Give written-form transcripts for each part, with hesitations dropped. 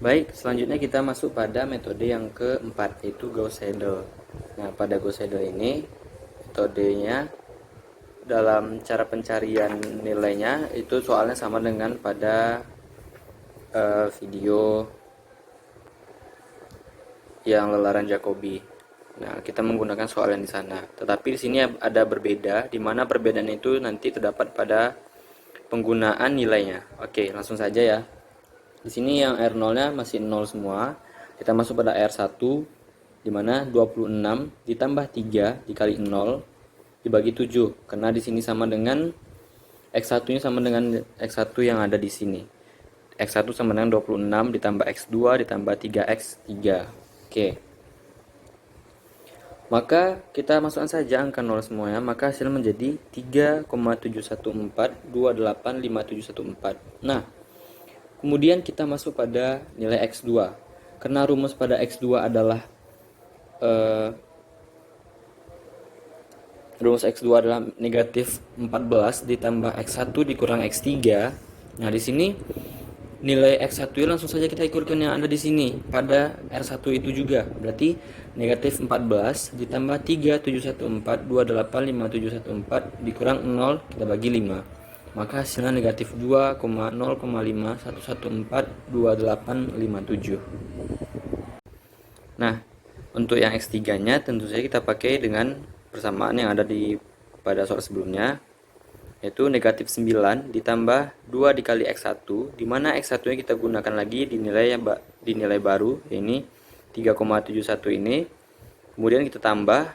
Baik, selanjutnya kita masuk pada metode yang keempat, yaitu Gauss-Seidel. Nah, pada Gauss-Seidel ini, metodenya dalam cara pencarian nilainya itu soalnya sama dengan pada video yang lelaran Jacobi. Nah, kita menggunakan soal yang di sana. Tetapi di sini ada berbeda, di mana perbedaan itu nanti terdapat pada penggunaan nilainya. Oke, langsung saja ya. Di sini yang R0-nya masih 0 semua. Kita masuk pada R1, di mana 26 ditambah 3 dikali 0 dibagi 7. Karena di sini sama dengan X1-nya sama dengan X1 yang ada di sini. X1 sama dengan 26 ditambah X2 ditambah 3X3. Oke. Maka kita masukkan saja angka 0 semuanya, maka hasil menjadi 3,714285714. Nah, kemudian kita masuk pada nilai X2. Karena rumus pada X2 adalah rumus X2 adalah negatif 14 ditambah X1 dikurang X3. Nah, di sini nilai X1 langsung saja kita ikutkan yang ada di sini pada R1 itu juga. Berarti negatif 14 ditambah 3,714285714 dikurang 0 kita bagi 5. Maka hasilnya negatif 2,0,51142857. Nah, untuk yang X3-nya tentu saja kita pakai dengan persamaan yang ada di pada soal sebelumnya, yaitu negatif 9 ditambah 2 dikali X1, di mana X1-nya kita gunakan lagi di nilai baru, ini 3,71 ini. Kemudian kita tambah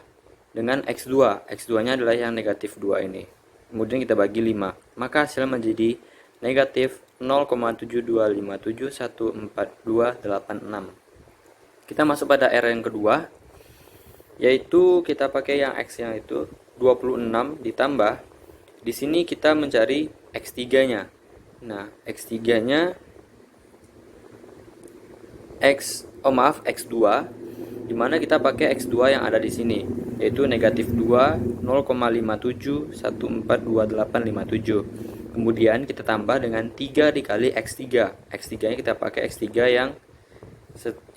dengan X2. X2-nya adalah yang negatif 2 ini. Kemudian kita bagi 5. Maka hasilnya menjadi negatif 0,725714286. Kita masuk pada R yang kedua, yaitu kita pakai yang X yang itu 26 ditambah. Di sini kita mencari X3-nya. Nah, X3-nya X2, dimana kita pakai X2 yang ada di sini, yaitu negatif 2 0,57142857. Kemudian kita tambah dengan 3 dikali X3. X3-nya kita pakai X3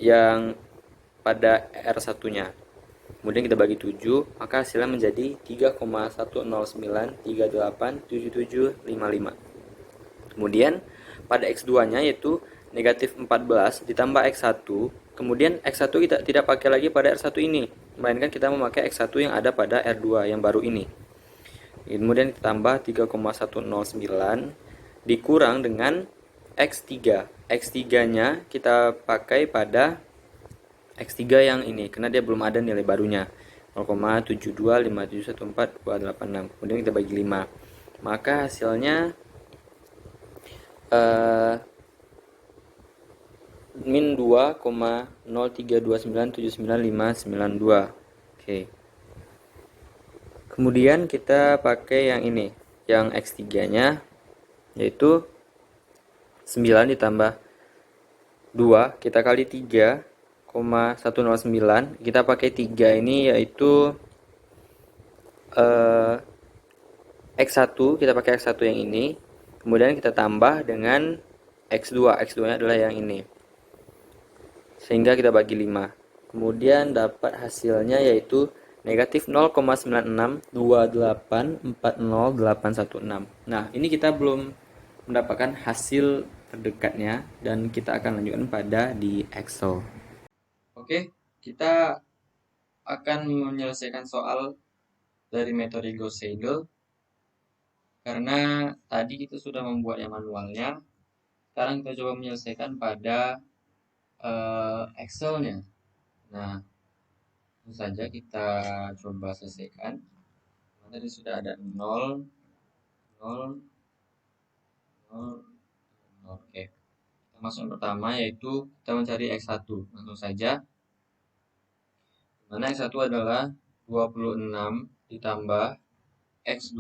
yang pada R1-nya. Kemudian kita bagi 7, maka hasilnya menjadi 3,109387755. Kemudian pada X2-nya yaitu negatif 14 ditambah X1. Kemudian X1 kita tidak pakai lagi pada R1 ini, melainkan kita memakai X1 yang ada pada R2 yang baru ini. Kemudian kita tambah 3,109 dikurang dengan X3. X3-nya kita pakai pada X3 yang ini, karena dia belum ada nilai barunya, 0,725714286. Kemudian kita bagi 5. Maka hasilnya min 2,032979592. Oke. Kemudian kita pakai yang ini, yang X3-nya, yaitu 9 ditambah 2 kita kali 3,109. Kita pakai 3 ini yaitu X1, kita pakai X1 yang ini. Kemudian kita tambah dengan X2. X2-nya adalah yang ini. Sehingga kita bagi 5. Kemudian dapat hasilnya yaitu negatif 0,9628400816. Nah, ini kita belum mendapatkan hasil terdekatnya dan kita akan lanjutkan pada di Excel. Oke, kita akan menyelesaikan soal dari metode Gauss-Seidel karena tadi kita sudah membuat yang manualnya. Sekarang kita coba menyelesaikan pada Excel-nya. Nah, tentu saja kita coba selesaikan. Tadi sudah ada 0, 0, 0, 0. Oke. Kita masuk yang pertama yaitu kita mencari X1. Langsung saja. Mana X1 adalah 26 ditambah X2.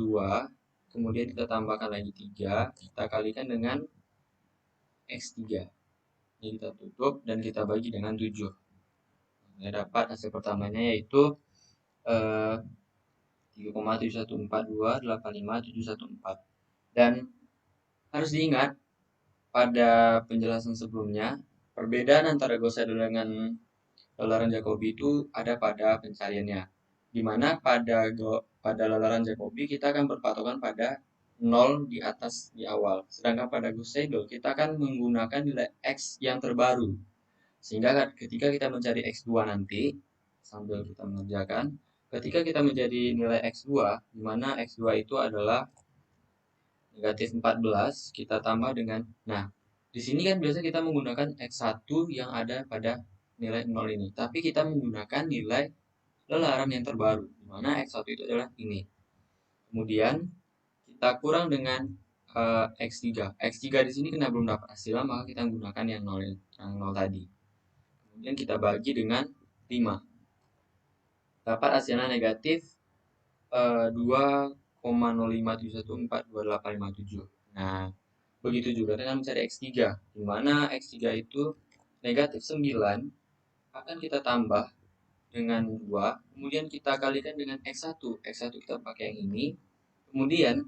Kemudian kita tambahkan lagi 3. Kita kalikan dengan X3. Ini kita tutup dan kita bagi dengan 7. Kita dapat hasil pertamanya yaitu 3,714285714. Dan harus diingat pada penjelasan sebelumnya, Perbedaan antara Gauss Seidel dengan lelaran Jacobi itu ada pada pencariannya. Di mana pada lelaran Jacobi kita akan berpatokan pada 0 di atas di awal. Sedangkan pada Gauss Seidel kita akan menggunakan nilai X yang terbaru. Sehingga ketika kita mencari X2 nanti, sambil kita mengerjakan, ketika kita menjadi nilai X2, di mana X2 itu adalah negatif 14, kita tambah dengan, nah, di sini kan biasa kita menggunakan X1 yang ada pada nilai 0 ini. Tapi kita menggunakan nilai lelaran yang terbaru, di mana X1 itu adalah ini. Kemudian, kita kurang dengan X3. X3 di sini kena belum dapat hasilnya, maka kita menggunakan yang 0 tadi. Kemudian kita bagi dengan 5. Dapat hasilnya negatif 2,057142,857. Nah, begitu juga dengan mencari X3, di mana X3 itu negatif 9 akan kita tambah dengan 2, kemudian kita kalikan dengan X1. X1 kita pakai yang ini, kemudian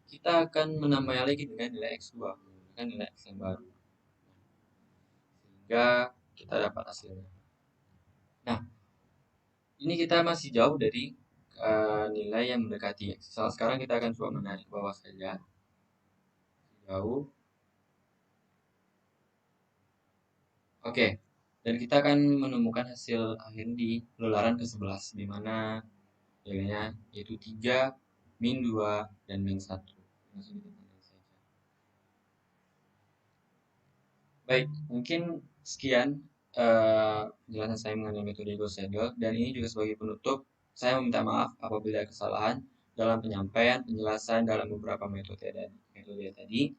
kita akan menambahnya lagi dengan nilai X2, dengan nilai X yang baru. Sehingga kita dapat hasilnya. Nah, ini kita masih jauh dari nilai yang mendekati X. Sekarang kita akan coba menarik ke bawah saja. Jauh. Oke. Dan kita akan menemukan hasil akhir di lelaran ke-11, di mana nilainya yaitu 3, min 2, dan min 1. Langsung kita tandai saja. Baik, mungkin sekian penjelasan saya mengenai metode Gauss Seidel, dan ini juga sebagai penutup, saya meminta maaf apabila ada kesalahan dalam penyampaian penjelasan dalam beberapa metode tadi.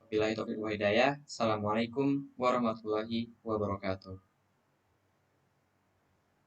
Wabillahi taufiq wal hidayah. Assalamualaikum warahmatullahi wabarakatuh.